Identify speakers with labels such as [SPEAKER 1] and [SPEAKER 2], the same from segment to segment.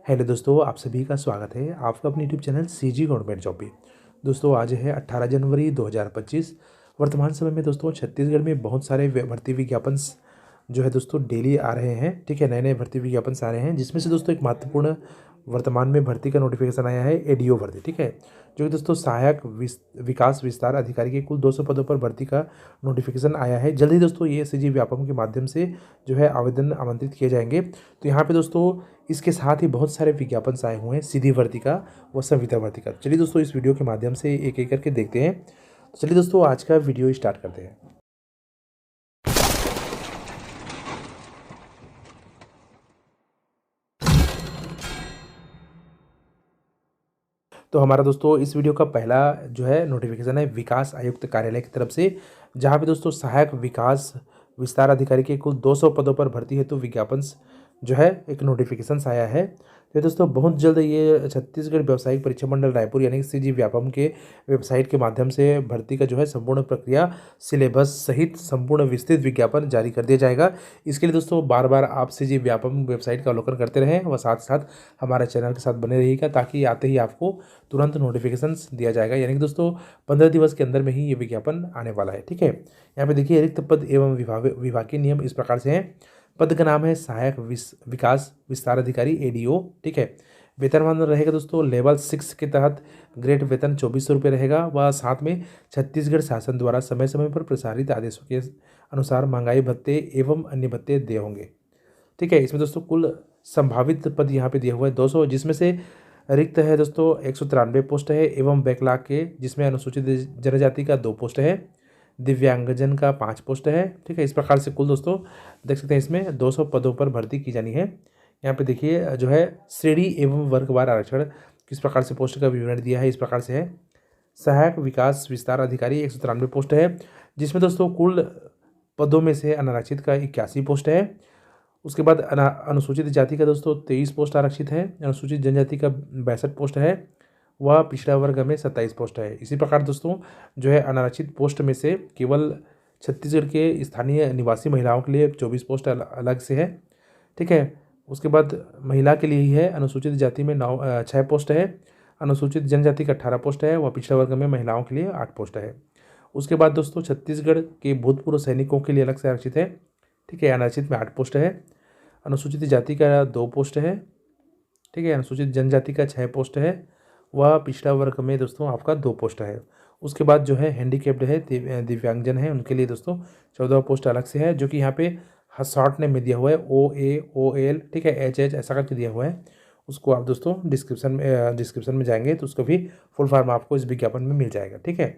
[SPEAKER 1] Hello दोस्तों, आप सभी का स्वागत है आपका अपने YouTube channel CG government job पे। दोस्तों आज है 18 जनवरी 2025। वर्तमान समय में दोस्तों छत्तीसगढ़ में बहुत सारे भर्ती विज्ञापन जो है दोस्तों डेली आ रहे हैं। ठीक है, नए नए भर्ती विज्ञापन आ रहे हैं, जिसमें से दोस्तों एक महत्वपूर्ण वर्तमान में भर्ती का नोटिफिकेशन आया है एडीओ भर्ती। ठीक है, जो कि दोस्तों सहायक विकास विस्तार अधिकारी के कुल 200 पदों पर भर्ती का नोटिफिकेशन आया है। जल्द ही दोस्तों ये सीजी व्यापम के माध्यम से जो है आवेदन आमंत्रित किए जाएंगे। तो यहाँ पे दोस्तों इसके साथ ही बहुत सारे विज्ञापन आए हुए हैं सीधी भर्ती का व संविदा भर्ती का। चलिए दोस्तों इस वीडियो के माध्यम से एक एक करके देखते हैं। तो चलिए दोस्तों आज का वीडियो स्टार्ट करते हैं। तो हमारा दोस्तों इस वीडियो का पहला जो है नोटिफिकेशन है विकास आयुक्त कार्यालय की तरफ से, जहाँ पे दोस्तों सहायक विकास विस्तार अधिकारी के कुल 200 पदों पर भर्ती हेतु विज्ञापन जो है एक नोटिफिकेशन आया है। तो दोस्तों बहुत जल्द ये छत्तीसगढ़ व्यावसायिक परीक्षा मंडल रायपुर यानी कि सीजी व्यापम के वेबसाइट के माध्यम से भर्ती का जो है संपूर्ण प्रक्रिया सिलेबस सहित संपूर्ण विस्तृत विज्ञापन जारी कर दिया जाएगा। इसके लिए दोस्तों बार बार आप सीजी व्यापम वेबसाइट का अवलोकन करते रहें व साथ साथ हमारे चैनल के साथ बने रहिएगा, ताकि आते ही आपको तुरंत नोटिफिकेशन दिया जाएगा। यानी कि दोस्तों 15 दिवस के अंदर में ही ये विज्ञापन आने वाला है। ठीक है, यहाँ पे देखिए रिक्त पद एवं विभागीय नियम इस प्रकार से हैं। पद का नाम है सहायक विकास विस्तार अधिकारी एडीओ। ठीक है, वेतनमान रहेगा दोस्तों लेवल 6 के तहत ग्रेड वेतन 2400 रुपये रहेगा व साथ में छत्तीसगढ़ शासन द्वारा समय समय पर प्रसारित आदेशों के अनुसार महंगाई भत्ते एवं अन्य भत्ते दिए होंगे। ठीक है, इसमें दोस्तों कुल संभावित पद यहाँ पे दिया हुआ है 200, जिसमें से रिक्त है दोस्तों 193 पोस्ट है एवं बैकलॉग के जिसमें अनुसूचित जनजाति का 2 पोस्ट है, दिव्यांगजन का 5 पोस्ट है। ठीक है, इस प्रकार से कुल दोस्तों देख सकते हैं इसमें 200 पदों पर भर्ती की जानी है। यहाँ पे देखिए जो है श्रेणी एवं वर्गवार आरक्षण किस प्रकार से पोस्ट का विवरण दिया है, इस प्रकार से है। सहायक विकास विस्तार अधिकारी 193 पोस्ट है, जिसमें दोस्तों कुल पदों में से अनारक्षित का 81 पोस्ट है। उसके बाद अनुसूचित जाति का दोस्तों 23 पोस्ट आरक्षित है, अनुसूचित जनजाति का 62 पोस्ट है, वह पिछड़ा वर्ग में 27 पोस्ट है। इसी प्रकार दोस्तों जो है अनारक्षित पोस्ट में से केवल छत्तीसगढ़ के स्थानीय निवासी महिलाओं के लिए 24 पोस्ट अलग से है। ठीक है, उसके बाद महिला के लिए ही है, अनुसूचित जाति में 6 पोस्ट है, अनुसूचित जनजाति का 18 पोस्ट है, वह पिछड़ा वर्ग में महिलाओं के लिए 8 पोस्ट है। उसके बाद दोस्तों छत्तीसगढ़ के भूतपूर्व सैनिकों के लिए अलग से आरक्षित है। ठीक है, अनारक्षित में 8 पोस्ट है, अनुसूचित जाति का 2 पोस्ट है। ठीक है, अनुसूचित जनजाति का 6 पोस्ट है, वह पिछड़ा वर्ग में दोस्तों आपका 2 पोस्ट है। उसके बाद जो है हैंडीकेप्ड है, दिव्यांगजन है, उनके लिए दोस्तों 14 पोस्ट अलग से है, जो कि यहाँ पे शॉर्ट नेम में दिया हुआ है OAOL। ठीक है, HH ऐसा करके दिया हुआ है। उसको आप दोस्तों डिस्क्रिप्शन में जाएंगे तो उसको भी फुल फॉर्म आपको इस विज्ञापन में मिल जाएगा। ठीक है,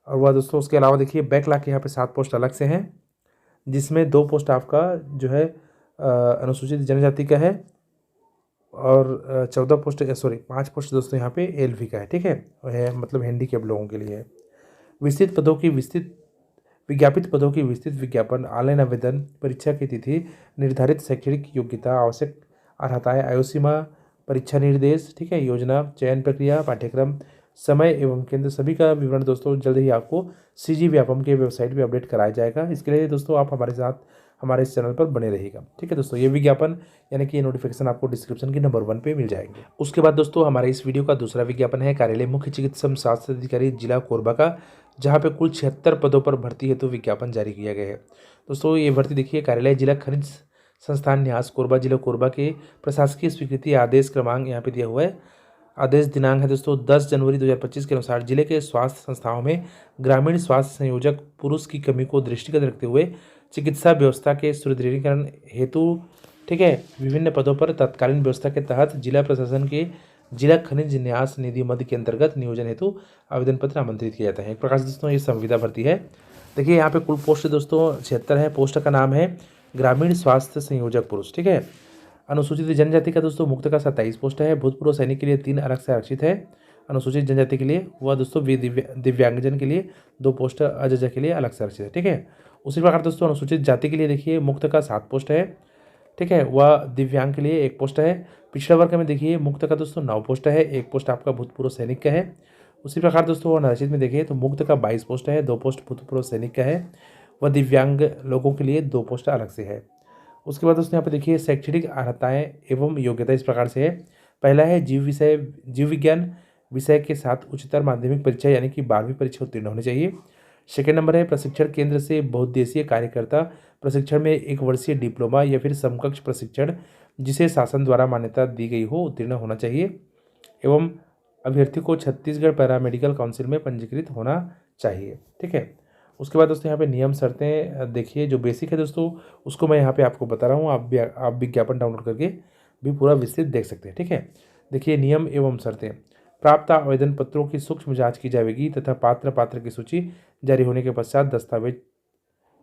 [SPEAKER 1] और वह दोस्तों उसके अलावा देखिए बैकलॉग के यहाँ पे 7 पोस्ट अलग से हैं, जिसमें 2 पोस्ट आपका जो है अनुसूचित जनजाति का है और 14 पोस्ट 5 पोस्ट दोस्तों यहाँ पे LV का है। ठीक है, मतलब हैंडीकैप लोगों के लिए है। विज्ञापित पदों की विस्तृत विज्ञापन, ऑनलाइन आवेदन, परीक्षा की तिथि, निर्धारित शैक्षणिक योग्यता, आवश्यक अर्हताएं, आयु सीमा, परीक्षा निर्देश, ठीक है, योजना, चयन प्रक्रिया, पाठ्यक्रम, समय एवं केंद्र, सभी का विवरण दोस्तों जल्द ही आपको सीजी व्यापम के वेबसाइट पे अपडेट कराया जाएगा। इसके लिए दोस्तों आप हमारे साथ हमारे इस चैनल पर बने रहिएगा। ठीक है दोस्तों, ये विज्ञापन यानी कि ये नोटिफिकेशन आपको डिस्क्रिप्शन की नंबर 1 पे मिल जाएंगे। उसके बाद दोस्तों हमारे इस वीडियो का दूसरा विज्ञापन है कार्यालय मुख्य चिकित्सा स्वास्थ्य अधिकारी जिला कोरबा का, जहाँ पे कुल 76 पदों पर भर्ती हेतु विज्ञापन जारी किया गया है। दोस्तों ये भर्ती देखिए कार्यालय जिला खनिज संस्थान न्यास कोरबा जिला कोरबा के प्रशासकीय स्वीकृति आदेश क्रमांक यहाँ पे दिया हुआ है। आदेश दिनांक है दोस्तों 10 जनवरी 2025 के अनुसार जिले के स्वास्थ्य संस्थाओं में ग्रामीण स्वास्थ्य संयोजक पुरुष की कमी को दृष्टिगत रखते हुए चिकित्सा व्यवस्था के सुदृढ़ीकरण हेतु, ठीक है, विभिन्न पदों पर तत्कालीन व्यवस्था के तहत जिला प्रशासन के जिला खनिज न्यास निधि मद के अंतर्गत नियोजन हेतु आवेदन पत्र आमंत्रित किया जाता है। एक प्रकार से दोस्तों ये संविदा भर्ती है। देखिए यहाँ पे कुल पोस्ट दोस्तों 76 है। पोस्ट का नाम है ग्रामीण स्वास्थ्य संयोजक पुरुष। ठीक है, अनुसूचित जनजाति का दोस्तों मुक्त का 27 पोस्ट है, भूतपूर्व सैनिक के लिए 3 अलग से आरक्षित है, अनुसूचित जनजाति के लिए वह दोस्तों दिव्यांगजन के लिए 2 पोस्ट, अजज के लिए अलग से आरक्षित है। ठीक है, उसी प्रकार दोस्तों अनुसूचित जाति के लिए देखिए मुक्त का 7 पोस्ट है। ठीक है, वह दिव्यांग के लिए 1 पोस्ट है। पिछड़ा वर्ग में देखिए मुक्त का दोस्तों 9 पोस्ट है, 1 पोस्ट आपका भूतपूर्व सैनिक का है। उसी प्रकार दोस्तों अनारक्षित में देखिए तो मुक्त का 22 पोस्ट है, 2 पोस्ट भूतपूर्व सैनिक का है, वह दिव्यांग लोगों के लिए 2 पोस्ट अलग से है। उसके बाद दोस्तों यहाँ पे देखिए शैक्षणिक अर्हताएँ एवं योग्यता इस प्रकार से है। पहला है जीव विज्ञान विषय के साथ उच्चतर माध्यमिक परीक्षा यानी कि 12वीं परीक्षा उत्तीर्ण होनी चाहिए। सेकंड नंबर है प्रशिक्षण केंद्र से बहुउद्देशीय कार्यकर्ता प्रशिक्षण में 1 वर्षीय डिप्लोमा या फिर समकक्ष प्रशिक्षण जिसे शासन द्वारा मान्यता दी गई हो उत्तीर्ण होना चाहिए एवं अभ्यर्थी को छत्तीसगढ़ पैरामेडिकल काउंसिल में पंजीकृत होना चाहिए। ठीक है। उसके बाद दोस्तों यहाँ पे नियम शर्तें देखिए, जो बेसिक है दोस्तों उसको मैं यहाँ पे आपको बता रहा हूँ, आप विज्ञापन डाउनलोड करके भी पूरा विस्तृत देख सकते हैं। ठीक है। देखिए नियम एवं शर्तें। प्राप्त आवेदन पत्रों की सूक्ष्म जांच की जाएगी तथा पात्र की सूची जारी होने के पश्चात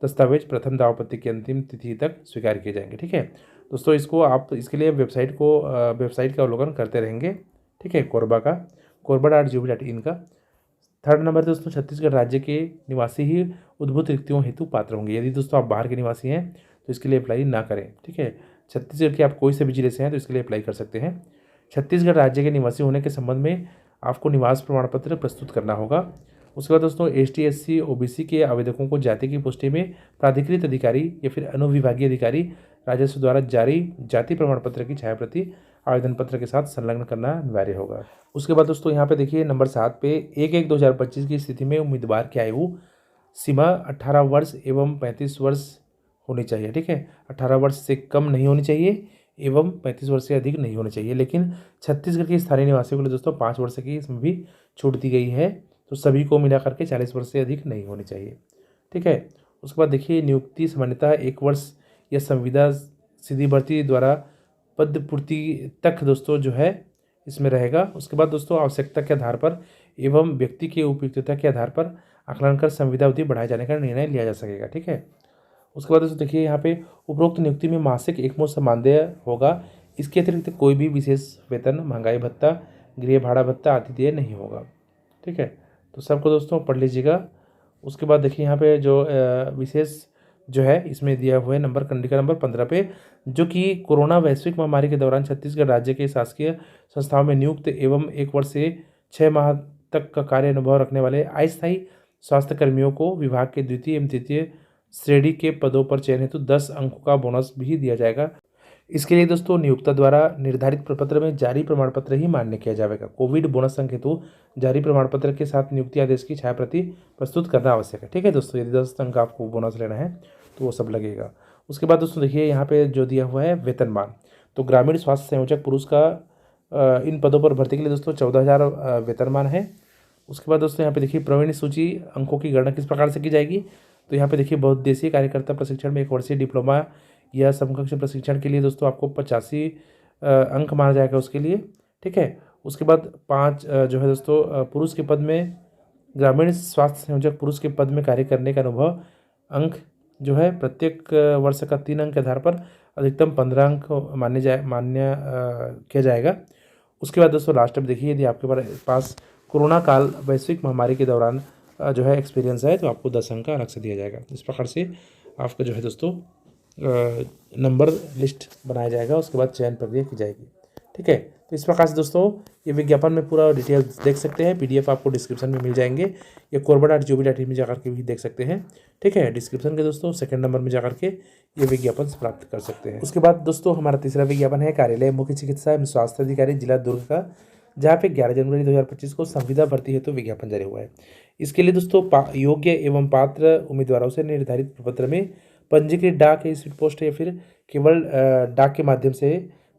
[SPEAKER 1] दस्तावेज प्रथम दावापत्ति की अंतिम तिथि तक स्वीकार किए जाएंगे। ठीक है दोस्तों, इसको आप इसके लिए वेबसाइट का अवलोकन करते रहेंगे। ठीक है, korba.gov.in का। थर्ड नंबर दोस्तों, छत्तीसगढ़ राज्य के निवासी ही उद्भूत रिक्तियों हेतु पात्र होंगे। यदि दोस्तों आप बाहर के निवासी हैं तो इसके लिए अप्लाई ना करें। ठीक है, छत्तीसगढ़ के आप कोई से भी जिले से हैं तो इसके लिए अप्लाई कर सकते हैं। छत्तीसगढ़ राज्य के निवासी होने के संबंध में आपको निवास प्रमाण पत्र प्रस्तुत करना होगा। उसके बाद दोस्तों ST SC OBC के आवेदकों को जाति की पुष्टि में प्राधिकृत अधिकारी या फिर अनुविभागीय अधिकारी राजस्व द्वारा जारी जाति प्रमाण पत्र की छायाप्रति आवेदन पत्र के साथ संलग्न करना अनिवार्य होगा। उसके बाद दोस्तों यहाँ पे देखिए नंबर 7 पे 1/1/2025 की स्थिति में उम्मीदवार की आयु सीमा 18 वर्ष एवं 35 वर्ष होनी चाहिए। ठीक है, 18 वर्ष से कम नहीं होनी चाहिए एवं 35 वर्ष से अधिक नहीं होनी चाहिए। लेकिन छत्तीसगढ़ के स्थानीय निवासियों के लिए दोस्तों 5 वर्ष की इसमें भी छूट दी गई है, तो सभी को मिला करके 40 वर्ष से अधिक नहीं होनी चाहिए। ठीक है। उसके बाद देखिए नियुक्ति सामान्यतः 1 वर्ष या संविदा सीधी भर्ती द्वारा पद पूर्ति तक दोस्तों जो है इसमें रहेगा। उसके बाद दोस्तों आवश्यकता के आधार पर एवं व्यक्ति की उपयुक्तता के आधार पर आकलन कर संविदा अवधि बढ़ाए जाने का निर्णय लिया जा सकेगा। ठीक है। उसके बाद दोस्तों देखिए यहाँ पे उपरोक्त नियुक्ति में मासिक एकमुश्त मानदेय होगा। इसके अतिरिक्त कोई भी विशेष वेतन, महंगाई भत्ता, गृह भाड़ा भत्ता आदि देय नहीं होगा। ठीक है, तो सबको दोस्तों पढ़ लीजिएगा। उसके बाद देखिए यहाँ पे जो विशेष जो है इसमें दिया हुआ है नंबर कंडिका नंबर 15 पे, जो कि कोरोना वैश्विक महामारी के दौरान छत्तीसगढ़ राज्य के शासकीय संस्थाओं में नियुक्त एवं 1 वर्ष से 6 माह तक का कार्य अनुभव रखने वाले अस्थायी स्वास्थ्य कर्मियों को विभाग के द्वितीय एवं तृतीय श्रेणी के पदों पर चयन हेतु 10 अंकों का बोनस भी दिया जाएगा। इसके लिए दोस्तों नियोक्ता द्वारा निर्धारित प्रपत्र में जारी प्रमाण पत्र ही मान्य किया जाएगा। कोविड बोनस अंक हेतु जारी प्रमाण पत्र के साथ नियुक्ति आदेश की छायाप्रति प्रस्तुत करना आवश्यक है। ठीक है दोस्तों, यदि 10 अंक आपको बोनस लेना है तो वो सब लगेगा। उसके बाद दोस्तों देखिए यहाँ पे जो दिया हुआ है वेतनमान, तो ग्रामीण स्वास्थ्य संयोजक पुरुष का इन पदों पर भर्ती के लिए दोस्तों 14,000 वेतनमान है। उसके बाद दोस्तों यहाँ पे देखिए प्रवीण सूची अंकों की गणना किस प्रकार से की जाएगी, तो यहाँ पे देखिए बहुउद्देशीय कार्यकर्ता प्रशिक्षण में 1 वर्षीय डिप्लोमा या समकक्ष प्रशिक्षण के लिए दोस्तों आपको 85 अंक माना जाएगा उसके लिए। ठीक है। उसके बाद 5 जो है दोस्तों पुरुष के पद में ग्रामीण स्वास्थ्य संयोजक पुरुष के पद में कार्य करने का अनुभव अंक जो है प्रत्येक वर्ष का 3 अंक के आधार पर अधिकतम 15 अंक मान्य किया जाएगा। उसके बाद दोस्तों लास्ट में देखिए यदि आपके पास कोरोना काल वैश्विक महामारी के दौरान जो है एक्सपीरियंस है तो आपको 10 अंक का अलग से दिया जाएगा। इस प्रकार से आपका जो है दोस्तों नंबर लिस्ट बनाया जाएगा, उसके बाद चयन प्रक्रिया की जाएगी। ठीक है, तो इस प्रकार से दोस्तों ये विज्ञापन में पूरा डिटेल्स देख सकते हैं। PDF आपको डिस्क्रिप्शन में मिल जाएंगे, या korba.gov.in में जाकर के भी देख सकते हैं। ठीक है, डिस्क्रिप्शन के दोस्तों सेकंड नंबर में जाकर के ये विज्ञापन प्राप्त कर सकते हैं। उसके बाद दोस्तों हमारा तीसरा विज्ञापन है कार्यालय मुख्य चिकित्सा एवं स्वास्थ्य अधिकारी जिला दुर्ग का, जहाँ पे 11 जनवरी 2025 को संविदा भर्ती हेतु विज्ञापन जारी हुआ है। इसके लिए दोस्तों योग्य एवं पात्र उम्मीदवारों से निर्धारित प्रपत्र में पंजीकृत डाक या स्पीड पोस्ट या फिर केवल डाक के माध्यम से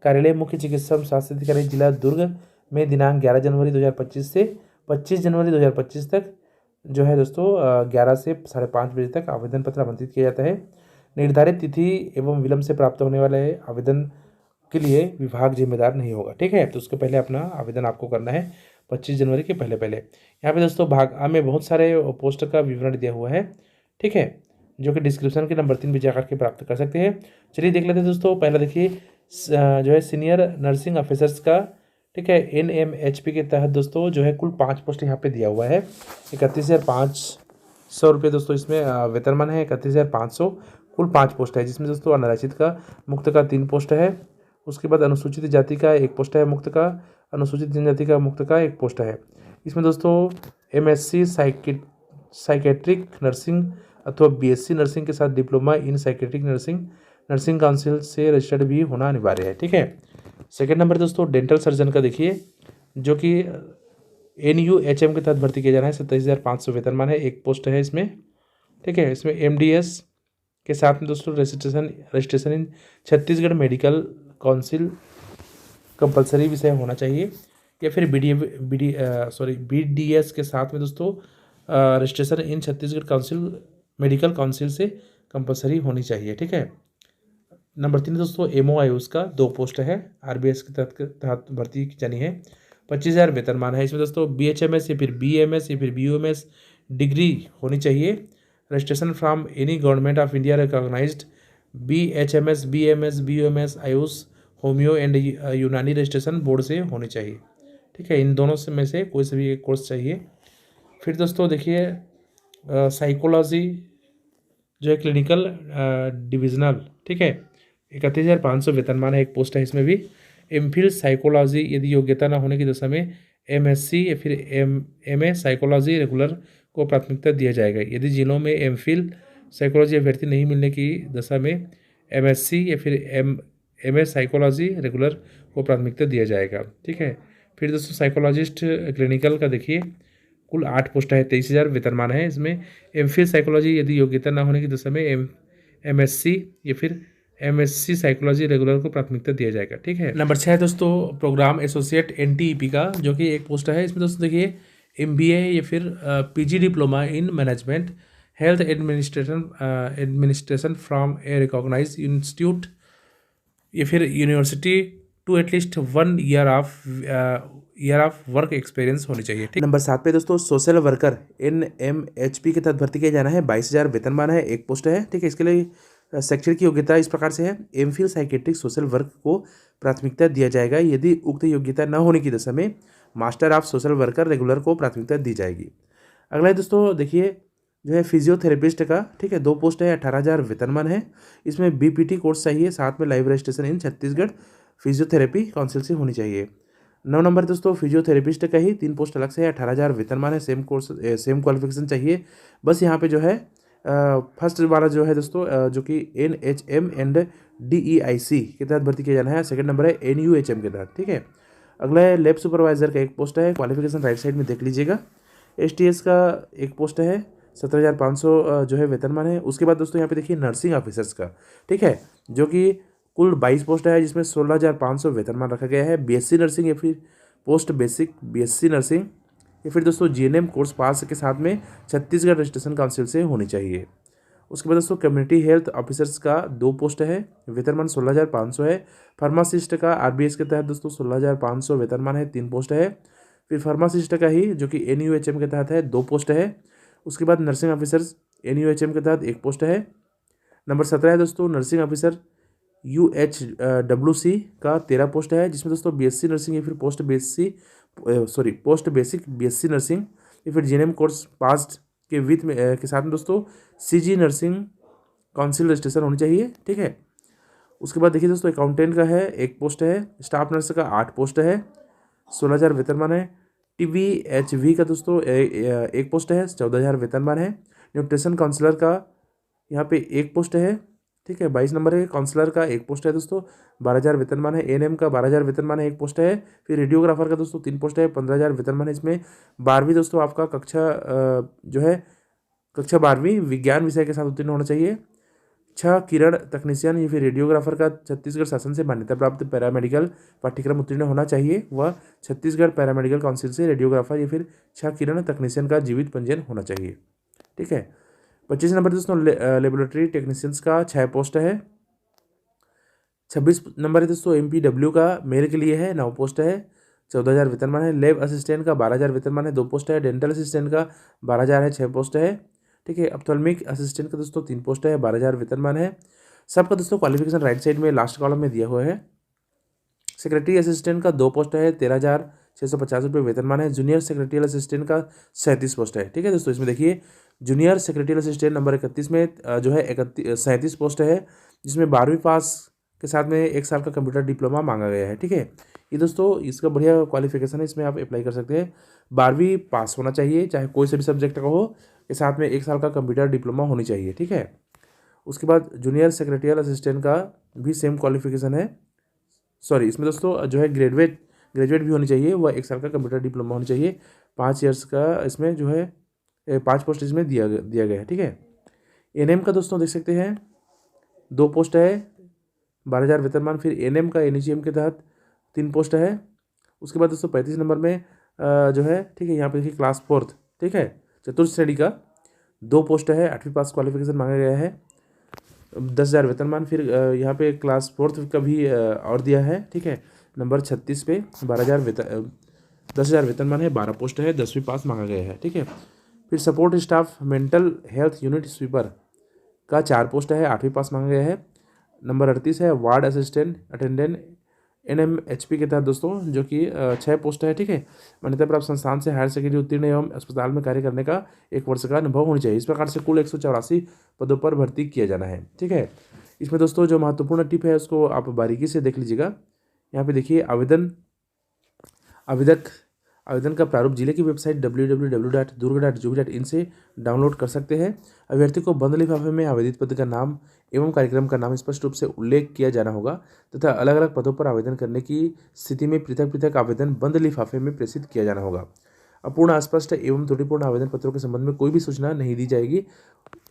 [SPEAKER 1] कार्यालय मुख्य चिकित्सा स्वास्थ्य अधिकारी जिला दुर्ग में दिनांक 11 जनवरी 2025 से 25 जनवरी 2025 तक जो है दोस्तों 11 से 5:30 बजे तक आवेदन पत्र आमंत्रित किया जाता है। निर्धारित तिथि एवं विलंब से प्राप्त होने वाले आवेदन के लिए विभाग जिम्मेदार नहीं होगा। ठीक है, तो उसके पहले अपना आवेदन आपको करना है 25 जनवरी के पहले। यहाँ पे दोस्तों भाग आ में बहुत सारे पोस्ट का विवरण दिया हुआ है। ठीक है, जो कि डिस्क्रिप्शन के नंबर 3 पे जाकर के प्राप्त कर सकते हैं। चलिए देख लेते हैं दोस्तों। पहला देखिए जो है सीनियर नर्सिंग ऑफिसर्स का, ठीक है, NMHP के तहत दोस्तों जो है कुल 5 पोस्ट यहाँ पे दिया हुआ है। 31,500 रुपये दोस्तों इसमें वेतनमान है। 31,500 कुल 5 पोस्ट है, जिसमें दोस्तों अनारक्षित का मुक्त का 3 पोस्ट है। उसके बाद अनुसूचित जाति का 1 पोस्ट है मुक्त का, अनुसूचित जनजाति का मुक्त का 1 पोस्ट है। इसमें दोस्तों MSc साइकेट्रिक नर्सिंग अथवा BSc नर्सिंग के साथ diploma in psychiatric nursing nursing council से रजिस्टर्ड भी होना अनिवार्य है। ठीक है। सेकेंड नंबर दोस्तों डेंटल सर्जन का देखिए, जो कि NUHM के तहत भर्ती किया जाना है। 27,500 वेतनमान है, एक पोस्ट है इसमें। ठीक है। इसमें MDS के साथ में दोस्तों registration in Chhattisgarh medical council compulsory विषय होना चाहिए, या फिर BDS के साथ में दोस्तों registration in Chhattisgarh council medical council से कंपलसरी होनी चाहिए। ठीक है। नंबर 3 दोस्तों MO आयुष का 2 पोस्ट है, RBS के तहत भर्ती की जानी है। 25,000 वेतनमान है इसमें दोस्तों। BHMS या फिर BMS या फिर BUMS डिग्री होनी चाहिए। Registration from any government of India recognised BHMS BMS BUMS AYUSH homeo and Unani registration board से होनी चाहिए। ठीक है। इन दोनों से में से कोई से भी एक कोर्स चाहिए। फिर दोस्तों देखिए साइकोलॉजी जो है क्लिनिकल डिविजनल। ठीक है। 31,500 वेतनमान है, एक पोस्ट है इसमें भी। MPhil साइकोलॉजी यदि योग्यता न होने की दशा में MSc या फिर MA साइकोलॉजी रेगुलर को प्राथमिकता दिया जाएगा। यदि जिलों में MPhil साइकोलॉजी अभ्यर्थी नहीं मिलने की दशा में MSc या फिर MA साइकोलॉजी रेगुलर को प्राथमिकता दिया जाएगा। ठीक है। फिर दोस्तों साइकोलॉजिस्ट क्लिनिकल का देखिए, कुल 8 पोस्ट है, 23,000 वेतनमान है इसमें। MPhil साइकोलॉजी यदि योग्यता न होने की दशा में MSc या फिर MSc साइकोलॉजी रेगुलर को प्राथमिकता दिया जाएगा। ठीक है। नंबर 6 है दोस्तों प्रोग्राम एसोसिएट NTEP का, जो कि एक पोस्ट है इसमें दोस्तों देखिए MBA या फिर PG diploma in management health administration from a recognised institute या फिर university to at least 1 year of work experience होनी चाहिए। ठीक। नंबर 7 पे दोस्तों सोशल वर्कर NMHP के तहत भर्ती किया जाना है। 22,000 वेतनमान है, एक पोस्ट है। ठीक है। इसके लिए शैक्षणिक योग्यता इस प्रकार से है। MPhil साइकेट्रिक सोशल वर्क को प्राथमिकता दिया जाएगा। यदि उक्त योग्यता न होने की दशा में master of social worker regular को प्राथमिकता दी जाएगी। अगला है दोस्तों देखिए जो है फिजियोथेरेपिस्ट का। ठीक है। 2 पोस्ट है, 18,000 वेतनमान है इसमें। BPT कोर्स चाहिए, साथ में live registration in Chhattisgarh physiotherapy council से होनी चाहिए। 9 नंबर दोस्तों फिजियोथेरेपिस्ट का ही 3 पोस्ट अलग से है, 18,000 वेतनमान है। सेम कोर्स सेम क्वालिफिकेशन चाहिए। बस यहाँ पे जो है फर्स्ट वाला जो है दोस्तों जो कि NHM एंड DEIC के तहत भर्ती किया जाना है। सेकंड नंबर है NUHM के तहत। ठीक है। अगला है लैब सुपरवाइजर का एक पोस्ट है, क्वालिफिकेशन राइट साइड में देख लीजिएगा। STS का एक पोस्ट है, 17,500 जो है वेतनमान है। उसके बाद दोस्तों यहाँ पे देखिए नर्सिंग ऑफिसर्स का। ठीक है। जो कि कुल 22 पोस्ट है, जिसमें 16,500 वेतनमान रखा गया है। BSc नर्सिंग या फिर पोस्ट बेसिक BSc नर्सिंग या फिर दोस्तों GNM कोर्स पास के साथ में छत्तीसगढ़ रजिस्ट्रेशन काउंसिल से होनी चाहिए। उसके बाद दोस्तों कम्युनिटी हेल्थ ऑफिसर्स का 2 पोस्ट है, वेतनमान 16,500 है। फार्मासिस्ट का RBS के तहत दोस्तों 16,500 वेतनमान है, 3 पोस्ट है। फिर फार्मासिस्ट का ही जो कि NUHM के तहत है 2 पोस्ट है। उसके बाद नर्सिंग ऑफिसर्स NUHM के तहत 1 पोस्ट है। नंबर 17 है दोस्तों नर्सिंग ऑफिसर UHWC का 13 पोस्ट है, जिसमें दोस्तों BSc नर्सिंग या फिर पोस्ट बेसिक BSc नर्सिंग या फिर GNM कोर्स पास के के साथ में दोस्तों CG नर्सिंग काउंसिल रजिस्ट्रेशन होनी चाहिए। ठीक है। उसके बाद देखिए दोस्तों अकाउंटेंट का है 1 पोस्ट है। स्टाफ नर्स का 8 पोस्ट है, 16,000 वेतनमान है। TVHV का दोस्तों 1 पोस्ट है, 14,000 वेतनमान है। न्यूट्रिशन काउंसलर का यहाँ पे 1 पोस्ट है। ठीक है। 22 नंबर है। काउंसलर का 1 पोस्ट है दोस्तों, 12,000 वेतनमान है। ANM का 12,000 वेतनमान है, 1 पोस्ट है। फिर रेडियोग्राफर का दोस्तों 3 पोस्ट है, 15,000 वेतनमान है। इसमें 12वीं दोस्तों आपका कक्षा 12वीं विज्ञान विषय के साथ उत्तीर्ण होना चाहिए। 6 किरण तकनीशियन या फिर रेडियोग्राफर का छत्तीसगढ़ शासन से मान्यता प्राप्त पैरामेडिकल पाठ्यक्रम उत्तीर्ण होना चाहिए। वह छत्तीसगढ़ पैरामेडिकल काउंसिल से रेडियोग्राफर या फिर 6 किरण तकनीशियन का जीवित पंजीयन होना चाहिए। ठीक है। 25 नंबर दोस्तों लेबोरेटरी टेक्नीशियंस का 6 पोस्ट है। 26 नंबर है दोस्तों MPW का मेल के लिए है, 9 पोस्ट है, 14,000 वेतनमान है। लैब असिस्टेंट का 12,000 वेतनमान है, 2 पोस्ट है। डेंटल असिस्टेंट का 12,000 है, 6 पोस्ट है। ठीक है। ऑप्थेल्मिक असिस्टेंट का दोस्तों 3 पोस्ट है, 12,000 वेतनमान है। सबका दोस्तों क्वालिफिकेशन राइट साइड में लास्ट कॉलम में दिया हुआ है। सेक्रेटरी असिस्टेंट का 2 पोस्ट है, 13,650 रुपये वेतनमान है। जूनियर सेक्रेटरियल असिस्टेंट का 37 पोस्ट है। ठीक है दोस्तों। इसमें देखिए जूनियर सेक्रेटरियल असिस्टेंट नंबर 31 में जो है 37 पोस्ट है, जिसमें 12वीं पास के साथ में 1 साल का कंप्यूटर डिप्लोमा मांगा गया है। ठीक है। ये दोस्तों इसका बढ़िया क्वालिफिकेशन है, इसमें आप अप्लाई कर सकते हैं। 12वीं पास होना चाहिए, चाहे कोई से भी सब्जेक्ट का हो, के साथ में 1 साल का कंप्यूटर डिप्लोमा होनी चाहिए। ठीक है। उसके बाद जूनियर सेक्रेटरियल असिस्टेंट का भी सेम क्वालिफिकेशन है। सॉरी, इसमें दोस्तों जो है ग्रेजुएट भी होनी चाहिए, वह 1 साल का कंप्यूटर डिप्लोमा होनी चाहिए, 5 ईयर्स का इसमें जो है 5 पोस्ट इसमें दिया गया है। ठीक है। एनएम का दोस्तों देख सकते हैं 2 पोस्ट है, 12,000 वेतनमान। फिर एनएम का एनईजीएम के तहत 3 पोस्ट है। उसके बाद दोस्तों 35 नंबर में जो है, ठीक है, यहाँ पे देखिए क्लास 4th, ठीक है, चतुर्थ श्रेणी का 2 पोस्ट है, 8वीं पास क्वालिफिकेशन मांगा गया है, 10,000 वेतनमान। फिर यहाँ पे क्लास 4th का भी और दिया है। ठीक है, नंबर 36 पे 10,000 वेतनमान है, 12 पोस्ट है, 10वीं पास मांगा गया है। ठीक है। फिर support staff mental health unit sweeper का 4 पोस्ट है, 8वीं पास मांगा गया है, नंबर 38 है। वार्ड असिस्टेंट अटेंडेंट NMHP के तहत दोस्तों जो कि 6 पोस्ट है। ठीक है। मान्यता प्राप्त संस्थान से हायर सेकेंडरी उत्तीर्ण एवं अस्पताल में कार्य करने का 1 वर्ष का अनुभव होनी चाहिए। इस प्रकार से कुल 184 पदों पर भर्ती किया जाना है। ठीक है। इसमें दोस्तों जो महत्वपूर्ण टिप है उसको आप बारीकी से देख लीजिएगा। यहाँ पे देखिए आवेदन का प्रारूप जिले की वेबसाइट www.durg.gov.in से डाउनलोड कर सकते हैं। अभ्यर्थी को बंद लिफाफे में आवेदित पद का नाम एवं कार्यक्रम का नाम स्पष्ट रूप से उल्लेख किया जाना होगा तथा अलग अलग पदों पर आवेदन करने की स्थिति में पृथक पृथक आवेदन बंद लिफाफे में प्रेषित किया जाना होगा। अपूर्ण, अस्पष्ट एवं त्रुटिपूर्ण आवेदन पत्रों के संबंध में कोई भी सूचना नहीं दी जाएगी।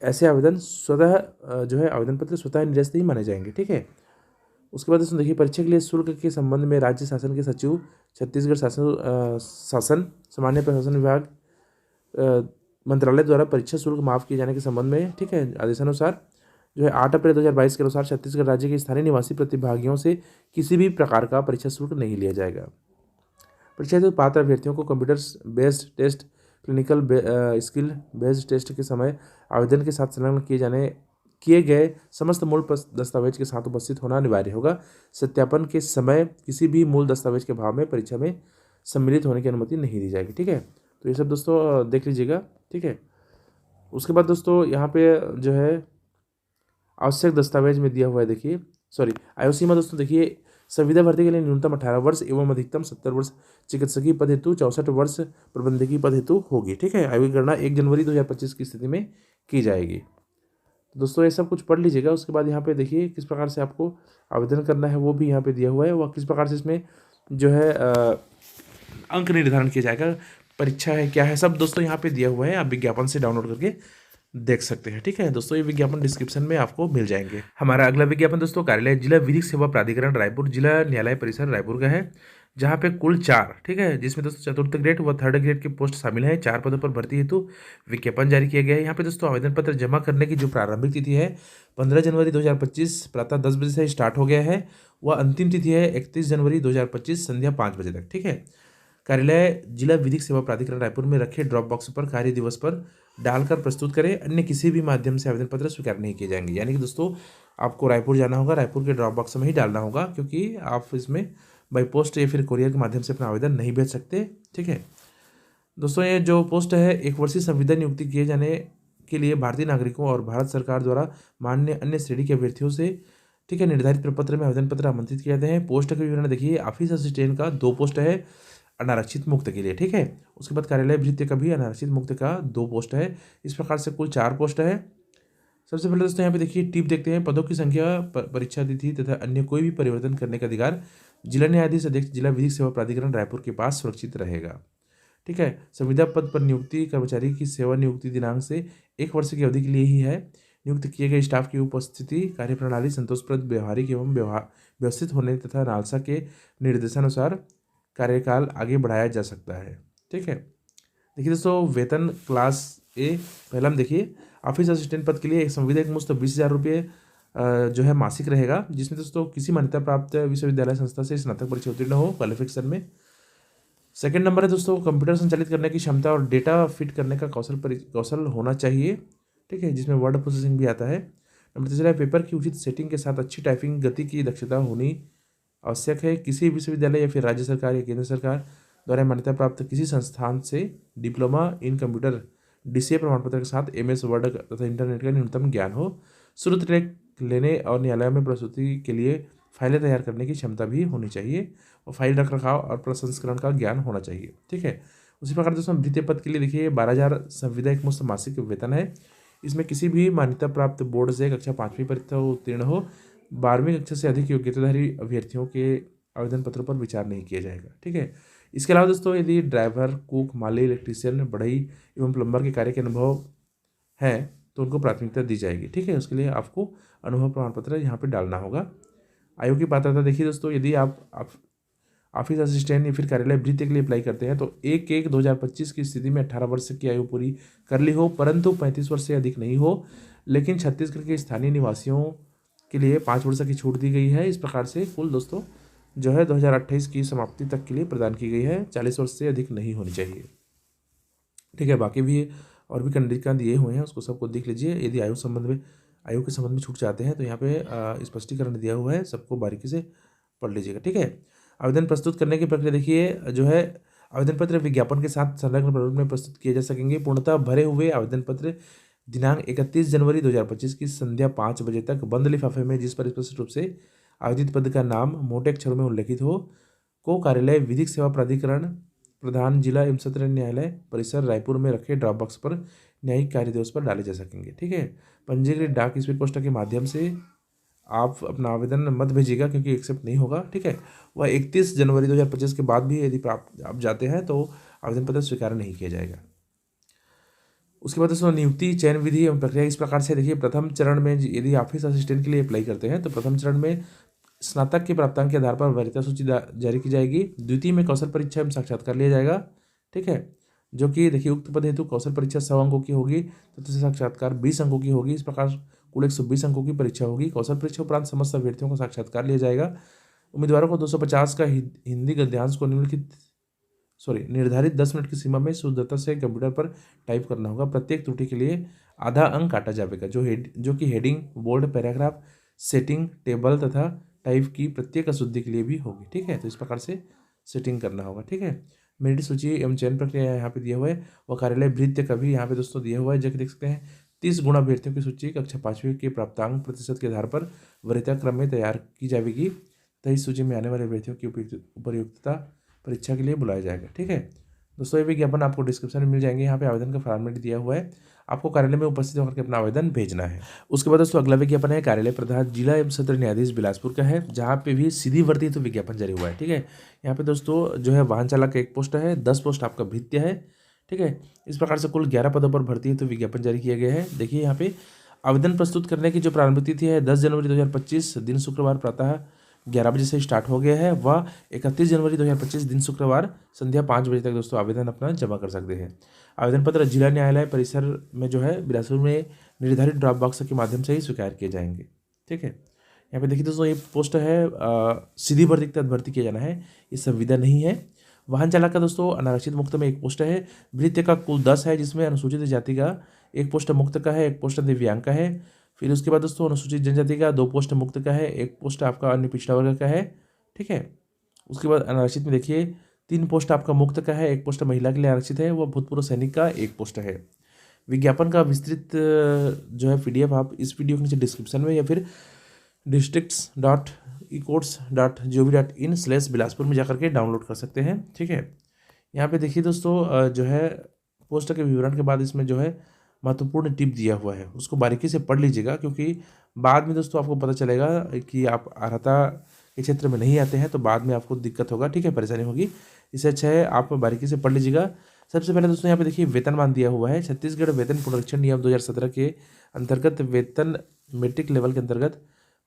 [SPEAKER 1] ऐसे आवेदन स्वतः जो है आवेदन पत्र स्वतः निरस्त ही माने जाएंगे। ठीक है। उसके बाद दोस्तों देखिए परीक्षा के लिए शुल्क के संबंध में राज्य शासन के सचिव, छत्तीसगढ़ शासन सामान्य प्रशासन विभाग मंत्रालय द्वारा परीक्षा शुल्क माफ किए जाने के संबंध में, ठीक है, आदेशानुसार जो है 8 अप्रैल 2022 के अनुसार छत्तीसगढ़ राज्य के स्थानीय निवासी प्रतिभागियों से किसी भी प्रकार का परीक्षा शुल्क नहीं लिया जाएगा। परीक्षा हेतु पात्र अभ्यर्थियों को computer based test, clinical skill based test के समय आवेदन के साथ संलग्न किए गए समस्त मूल दस्तावेज के साथ उपस्थित होना अनिवार्य होगा। सत्यापन के समय किसी भी मूल दस्तावेज के अभाव में परीक्षा में सम्मिलित होने की अनुमति नहीं दी जाएगी। ठीक है। तो ये सब दोस्तों देख लीजिएगा। ठीक है। उसके बाद दोस्तों यहाँ पे जो है आवश्यक दस्तावेज में दिया हुआ है, देखिए आयु सीमा दोस्तों देखिए संविदा भर्ती के लिए न्यूनतम 18 वर्ष एवं अधिकतम 70 वर्ष चिकित्सकीय पद हेतु, 64 वर्ष प्रबंधकीय पद हेतु होगी। ठीक है। आयु की गणना 1 जनवरी 2025 की स्थिति में की जाएगी। दोस्तों ये सब कुछ पढ़ लीजिएगा। उसके बाद यहाँ पे देखिए किस प्रकार से आपको आवेदन करना है वो भी यहाँ पे दिया हुआ है, वह किस प्रकार से इसमें जो है अंक निर्धारण किया जाएगा, परीक्षा है क्या है, सब दोस्तों यहाँ पे दिया हुआ है। आप विज्ञापन से डाउनलोड करके देख सकते हैं। ठीक है दोस्तों, ये विज्ञापन डिस्क्रिप्शन में आपको मिल जाएंगे। हमारा अगला विज्ञापन दोस्तों कार्यालय जिला विधिक सेवा प्राधिकरण रायपुर, जिला न्यायालय परिसर रायपुर का है, जहाँ पे कुल 4, ठीक है, जिसमें दोस्तों 4th ग्रेड व 3rd ग्रेड के पोस्ट शामिल है। 4 पदों पर भर्ती हेतु विज्ञापन जारी किया गया है। यहाँ पे दोस्तों आवेदन पत्र जमा करने की जो प्रारंभिक तिथि है 15 जनवरी 2025 प्रातः 10 बजे से स्टार्ट हो गया है। वह अंतिम तिथि है 31 जनवरी 2025 संध्या 5 बजे तक। ठीक है। कार्यालय जिला विधिक सेवा प्राधिकरण रायपुर में रखे ड्रॉप बॉक्स पर कार्य दिवस पर डालकर प्रस्तुत करें। अन्य किसी भी माध्यम से आवेदन पत्र स्वीकार नहीं किए जाएंगे। यानी कि दोस्तों आपको रायपुर जाना होगा, रायपुर के ड्रॉप बॉक्स में ही डालना होगा, क्योंकि आप इसमें बाई पोस्ट या फिर कोरियर के माध्यम से अपना आवेदन नहीं भेज सकते। ठीक है दोस्तों, ये जो पोस्ट है 1 वर्षीय संविदा नियुक्ति किए जाने के लिए भारतीय नागरिकों और भारत सरकार द्वारा मान्य अन्य श्रेणी के अभ्यर्थियों से, ठीक है, निर्धारित प्रपत्र में आवेदन पत्र आमंत्रित किए जाते हैं। पोस्ट के विवरण देखिए, ऑफिस असिस्टेंट का 2 पोस्ट है अनारक्षित मुक्त के लिए। ठीक है। उसके बाद कार्यालय भृत्य का भी अनारक्षित मुक्त का 2 पोस्ट है। इस प्रकार से कुल 4 पोस्ट है। सबसे पहले दोस्तों यहाँ पे देखिए टिप देखते हैं। पदों की संख्या, परीक्षा तिथि तथा अन्य कोई भी परिवर्तन करने का अधिकार जिला न्यायाधीश अध्यक्ष जिला विधिक सेवा प्राधिकरण रायपुर के पास सुरक्षित रहेगा। ठीक है। संविदा पद पर नियुक्ति कर्मचारी की सेवा नियुक्ति दिनांक से 1 वर्ष की अवधि के लिए ही है। नियुक्त किए गए स्टाफ की उपस्थिति, कार्यप्रणाली संतोषप्रद, व्यवहारिक एवं व्यवस्थित होने तथा नालसा के निर्देशानुसार कार्यकाल आगे बढ़ाया जा सकता है। ठीक है। देखिए दोस्तों वेतन क्लास ए, पहला हम देखिए ऑफिस असिस्टेंट पद के लिए एक संविदा एक मुश्त 20,000 रुपये जो है मासिक रहेगा, जिसमें दोस्तों किसी मान्यता प्राप्त विश्वविद्यालय संस्था से स्नातक परीक्षा उत्तीर्ण हो क्वालिफिकेशन में। सेकंड नंबर है दोस्तों कंप्यूटर संचालित करने की क्षमता और डेटा फिट करने का कौशल होना चाहिए। ठीक है, जिसमें वर्ड प्रोसेसिंग भी आता है। नंबर 3 है पेपर की उचित सेटिंग के साथ अच्छी टाइपिंग गति की दक्षता होनी आवश्यक है। किसी विश्वविद्यालय या फिर राज्य सरकार या केंद्र सरकार द्वारा मान्यता प्राप्त किसी संस्थान से डिप्लोमा इन कंप्यूटर DCA प्रमाण पत्र के साथ MS वर्ड तथा इंटरनेट का न्यूनतम ज्ञान हो। शुद्ध ट्रैक लेने और न्यायालय में प्रस्तुति के लिए फाइलें तैयार करने की क्षमता भी होनी चाहिए और फाइल रखरखाव और प्रसंस्करण का ज्ञान होना चाहिए। ठीक है। उसी प्रकार दोस्तों द्वितीय पद के लिए देखिए 12,000 संविदा एक मुश्त मासिक वेतन है। इसमें किसी भी मान्यता प्राप्त बोर्ड से कक्षा 5वीं परीक्षा उत्तीर्ण हो 12वीं कक्षा से अधिक योग्यताधारी अभ्यर्थियों के आवेदन पत्रों पर विचार नहीं किया जाएगा। ठीक है। इसके अलावा दोस्तों यदि ड्राइवर, कुक, माली, इलेक्ट्रीशियन, बढ़ई एवं प्लम्बर के कार्य के अनुभव है तो उनको प्राथमिकता दी जाएगी। ठीक है। उसके लिए आपको अनुभव प्रमाण पत्र यहाँ पे डालना होगा। आयु की पात्रता देखिए दोस्तों, यदि आप ऑफिस असिस्टेंट या फिर कार्यालय भृत्य के लिए अप्लाई करते हैं तो 1/1/2025 की स्थिति में 18 वर्ष की आयु पूरी कर ली हो, परंतु 35 वर्ष से अधिक नहीं हो। लेकिन छत्तीसगढ़ के स्थानीय निवासियों के लिए 5 वर्ष की छूट दी गई है। इस प्रकार से कुल दोस्तों जो है 2028 की समाप्ति तक के लिए प्रदान की गई है। 40 वर्ष से अधिक नहीं होनी चाहिए। ठीक है। बाकी भी और भी कंडीशन दिए हुए हैं, उसको सबको देख लीजिए। यदि आयु के संबंध में छूट चाहते हैं तो यहाँ पे स्पष्टीकरण दिया हुआ है, सबको बारीकी से पढ़ लीजिएगा। ठीक है। आवेदन प्रस्तुत करने की प्रक्रिया देखिए, जो है आवेदन पत्र विज्ञापन के साथ संलग्न प्रारूप में प्रस्तुत किए जा सकेंगे। पूर्णतः भरे हुए आवेदन पत्र दिनांक 31 जनवरी 2025 की संध्या 5 बजे तक बंद लिफाफे में, जिस पर स्पष्ट रूप से आवेदित पद का नाम मोटे अक्षरों में उल्लेखित हो, को कार्यालय विधिक सेवा प्राधिकरण, प्रधान जिला एवं सत्र न्यायालय परिसर रायपुर में रखे ड्रॉप बॉक्स पर न्यायिक कार्य दिवस पर डाले जा सकेंगे। ठीक है। पंजीकृत डाक स्पीड पोस्ट के माध्यम से आप अपना आवेदन मत भेजिएगा क्योंकि एक्सेप्ट नहीं होगा। ठीक है। वह 31 जनवरी 2025 के बाद भी यदि आप जाते हैं तो आवेदन पत्र स्वीकार नहीं किया जाएगा। उसके बाद दोस्तों नियुक्ति चयन विधि एवं प्रक्रिया इस प्रकार से देखिए। प्रथम चरण में यदि ऑफिस असिस्टेंट के लिए अप्लाई करते हैं तो प्रथम चरण में स्नातक के प्राप्तांक के आधार पर वरीयता सूची जारी की जाएगी। द्वितीय में कौशल परीक्षा एवं साक्षात्कार लिया जाएगा। ठीक है। जो कि देखिए उक्त पद हेतु कौशल परीक्षा 100 अंकों की होगी तथा साक्षात्कार 20 अंकों की होगी। इस प्रकार कुल 120 अंकों की परीक्षा होगी। कौशल परीक्षा उपरांत समस्त अभ्यर्थियों का साक्षात्कार लिया जाएगा। उम्मीदवारों को 250 का हिंदी गद्यांश को निर्धारित 10 मिनट की सीमा में शुद्धता से कंप्यूटर पर टाइप करना होगा। प्रत्येक त्रुटि के लिए आधा अंक काटा जाएगा, जो कि heading, bold, paragraph, setting, table तथा टाइप की प्रत्येक अशुद्धि के लिए भी होगी। ठीक है। तो इस प्रकार से सेटिंग करना होगा। ठीक है। मेरिट सूची एवं चयन प्रक्रिया यहाँ पे दिया हुआ है। वह कार्यालय भृत्य का भी यहाँ पे दोस्तों दिया हुआ है, जो कि देख सकते हैं। 30 गुण अभ्यर्थियों की सूची कक्षा 5वीं के प्राप्तांक प्रतिशत के आधार पर वरीयता क्रम में तैयार की जाएगी तथा इस सूची में आने वाले अभ्यर्थियों की उपयुक्तता परीक्षा के लिए बुलाया जाएगा। ठीक है। दोस्तों ये विज्ञापन आपको डिस्क्रिप्शन में मिल जाएंगे। यहाँ पे आवेदन का फॉर्मेट दिया हुआ है, आपको कार्यालय में उपस्थित होकर के अपना आवेदन भेजना है। उसके बाद दोस्तों अगला विज्ञापन है कार्यालय प्रधान जिला एवं सत्र न्यायाधीश बिलासपुर का है, जहाँ पे भी सीधी भर्ती तो विज्ञापन जारी हुआ है। ठीक है। यहाँ पे दोस्तों जो है वाहन चालक का 1 पोस्ट है, 10 पोस्ट आपका भृत्य है। ठीक है। इस प्रकार से कुल 11 पदों पर भर्ती है तो विज्ञापन जारी किया गया है। देखिए यहाँ पे आवेदन प्रस्तुत करने की जो प्रारंभिक तिथि है 10 जनवरी 2025 दिन शुक्रवार प्रातः 11 बजे से स्टार्ट हो गया है। वह 31 जनवरी 2025 दिन शुक्रवार संध्या 5 बजे तक दोस्तों आवेदन अपना जमा कर सकते हैं। आवेदन पत्र जिला न्यायालय परिसर में जो है बिलासपुर में निर्धारित ड्रॉप बॉक्स के माध्यम से ही स्वीकार किए जाएंगे। ठीक है। यहाँ पे देखिए दोस्तों ये पोस्ट है सीधी भर्ती के तहत भर्ती किया जाना है, ये संविदा नहीं है। वाहन चालक का दोस्तों अनारक्षित मुक्त में 1 पोस्ट है। भृत्य का कुल 10 है, जिसमें अनुसूचित जाति का 1 पोस्ट मुक्त का है, 1 पोस्ट दिव्यांग का है। फिर उसके बाद दोस्तों अनुसूचित जनजाति का 2 पोस्ट मुक्त का है, 1 पोस्ट आपका अन्य पिछड़ा वर्ग का है। ठीक है। उसके बाद अनारक्षित में देखिए 3 पोस्ट आपका मुक्त का है, 1 पोस्ट महिला के लिए आरक्षित है, वह भूतपूर्व सैनिक का 1 पोस्ट है। विज्ञापन का विस्तृत जो है PDF आप इस वीडियो के नीचे डिस्क्रिप्शन में या फिर districts.ecourts.gov.in/बिलासपुर में जाकर के डाउनलोड कर सकते हैं। ठीक है। यहाँ पे देखिए दोस्तों जो है पोस्ट के विवरण के बाद इसमें जो है महत्वपूर्ण टिप दिया हुआ है, उसको बारीकी से पढ़ लीजिएगा, क्योंकि बाद में दोस्तों आपको पता चलेगा कि आप अर्हता के क्षेत्र में नहीं आते हैं तो बाद में आपको दिक्कत होगा। ठीक है, परेशानी होगी। इससे अच्छा है आप बारीकी से पढ़ लीजिएगा। सबसे पहले दोस्तों यहाँ पे देखिए वेतनमान दिया हुआ है। छत्तीसगढ़ वेतन पुनरीक्षण नियम 2017 के अंतर्गत वेतन मेट्रिक लेवल के अंतर्गत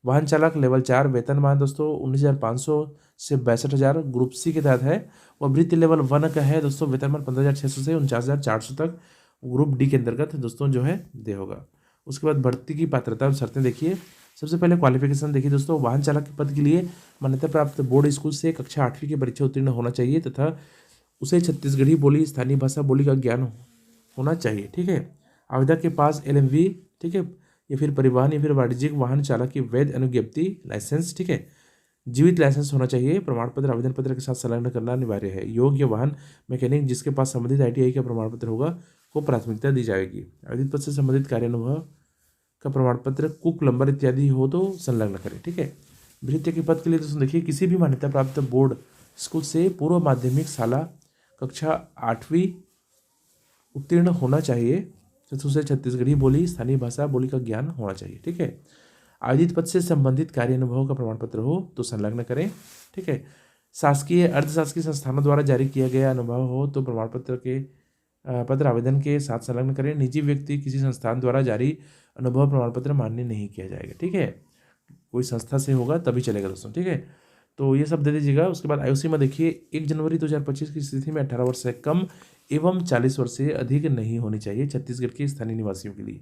[SPEAKER 1] वाहन चालक लेवल 4 वेतनमान दोस्तों 19,500 से 62,000 ग्रुप सी के तहत है। वह भृत्य लेवल 1 का है दोस्तों, वेतनमान 15,600 से 49,400 तक ग्रुप डी के अंतर्गत दोस्तों जो है दे होगा। उसके बाद भर्ती की पात्रता और शर्तें देखिए। सबसे पहले क्वालिफिकेशन देखिए दोस्तों, वाहन चालक के पद के लिए मान्यता प्राप्त बोर्ड स्कूल से कक्षा 8वीं की परीक्षा उत्तीर्ण होना चाहिए तथा उसे छत्तीसगढ़ी बोली, स्थानीय भाषा बोली का ज्ञान होना चाहिए। ठीक है। आवेदक के पास LMV, ठीक है, या फिर परिवहन या फिर वाणिज्यिक वाहन चालक की वैध अनुज्ञप्ति लाइसेंस, ठीक है, जीवित लाइसेंस होना चाहिए। प्रमाण पत्र आवेदन पत्र के साथ संलग्न करना अनिवार्य है। योग्य वाहन मैकेनिक जिसके पास संबंधित ITI का प्रमाण पत्र होगा को प्राथमिकता दी जाएगी। आवेदित पद से संबंधित कार्यानुभव का प्रमाण पत्र, कुक, प्लम्बर इत्यादि हो तो संलग्न करें। ठीक है। भृत्य के पद के लिए दोस्तों देखिए किसी भी मान्यता प्राप्त बोर्ड स्कूल से पूर्व माध्यमिक शाला कक्षा 8वीं उत्तीर्ण होना चाहिए। चतुर्थ छत्तीसगढ़ी बोली, स्थानीय भाषा बोली का ज्ञान होना चाहिए। ठीक है। आयोजित पद से संबंधित कार्य अनुभव का प्रमाण पत्र हो तो संलग्न करें। ठीक है। शासकीय अर्धशासकीय संस्थानों द्वारा जारी किया गया अनुभव हो तो प्रमाण पत्र आवेदन के साथ संलग्न करें। निजी व्यक्ति किसी संस्थान द्वारा जारी अनुभव प्रमाण पत्र मान्य नहीं किया जाएगा। ठीक है। कोई संस्था से होगा तभी चलेगा दोस्तों। ठीक है। तो ये सब दे दीजिएगा। उसके बाद आयु सीमा देखिए, 1 जनवरी 2025 की स्थिति में 18 वर्ष से कम एवं 40 वर्ष से अधिक नहीं होनी चाहिए छत्तीसगढ़ के स्थानीय निवासियों के लिए।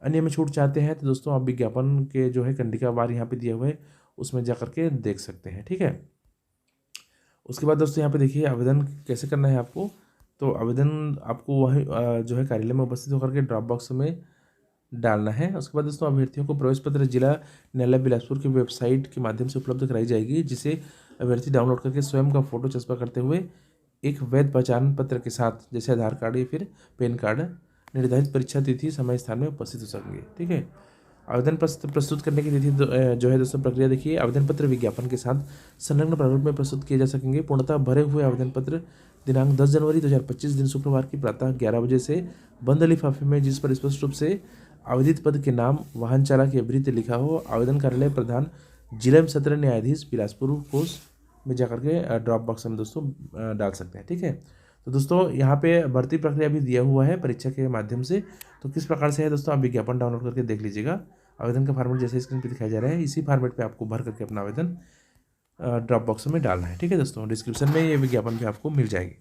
[SPEAKER 1] अन्य में छूट चाहते हैं तो दोस्तों आप विज्ञापन के जो है कंडिका वार यहाँ पे दिया हुआ है, उसमें जा करके देख सकते हैं। ठीक है। उसके बाद दोस्तों यहाँ पे देखिए आवेदन कैसे करना है आपको। तो आवेदन आपको वही जो है कार्यालय में उपस्थित होकर के ड्रॉप बॉक्स में डालना है। उसके बाद दोस्तों अभ्यर्थियों को प्रवेश पत्र जिला न्यायालय बिलासपुर की वेबसाइट के माध्यम से उपलब्ध कराई जाएगी, जिसे अभ्यर्थी डाउनलोड करके स्वयं का फोटो चस्पा करते हुए एक वैध पहचान पत्र के साथ, जैसे आधार कार्ड या फिर पैन कार्ड, निर्धारित परीक्षा तिथि समय स्थान में उपस्थित हो सकेंगे। ठीक है। आवेदन पत्र प्रस्तुत करने की तिथि जो है दोस्तों प्रक्रिया देखिए, आवेदन पत्र विज्ञापन के साथ संलग्न प्रारूप में प्रस्तुत किए जा सकेंगे। पूर्णतः भरे हुए आवेदन पत्र दिनांक 10 जनवरी 2025 दिन शुक्रवार की प्रातः 11 बजे से बंद लिफाफे में, जिस पर स्पष्ट रूप से आवेदित पद के नाम, वाहन चालक या वृत्त लिखा हो, आवेदन कार्यालय प्रधान जिला एवं सत्र न्यायाधीश बिलासपुर कोष में जाकर के ड्रॉप बॉक्स में दोस्तों डाल सकते हैं। ठीक है। तो दोस्तों यहाँ पे भर्ती प्रक्रिया भी दिया हुआ है परीक्षा के माध्यम से, तो किस प्रकार से है दोस्तों आप विज्ञापन डाउनलोड करके देख लीजिएगा। आवेदन का फॉर्मेट जैसे स्क्रीन पे दिखाया जा रहा है, इसी फॉर्मेट पे आपको भर करके अपना आवेदन ड्रॉप बॉक्स में डालना है। ठीक है दोस्तों, डिस्क्रिप्शन में ये विज्ञापन भी आपको मिल जाएगी।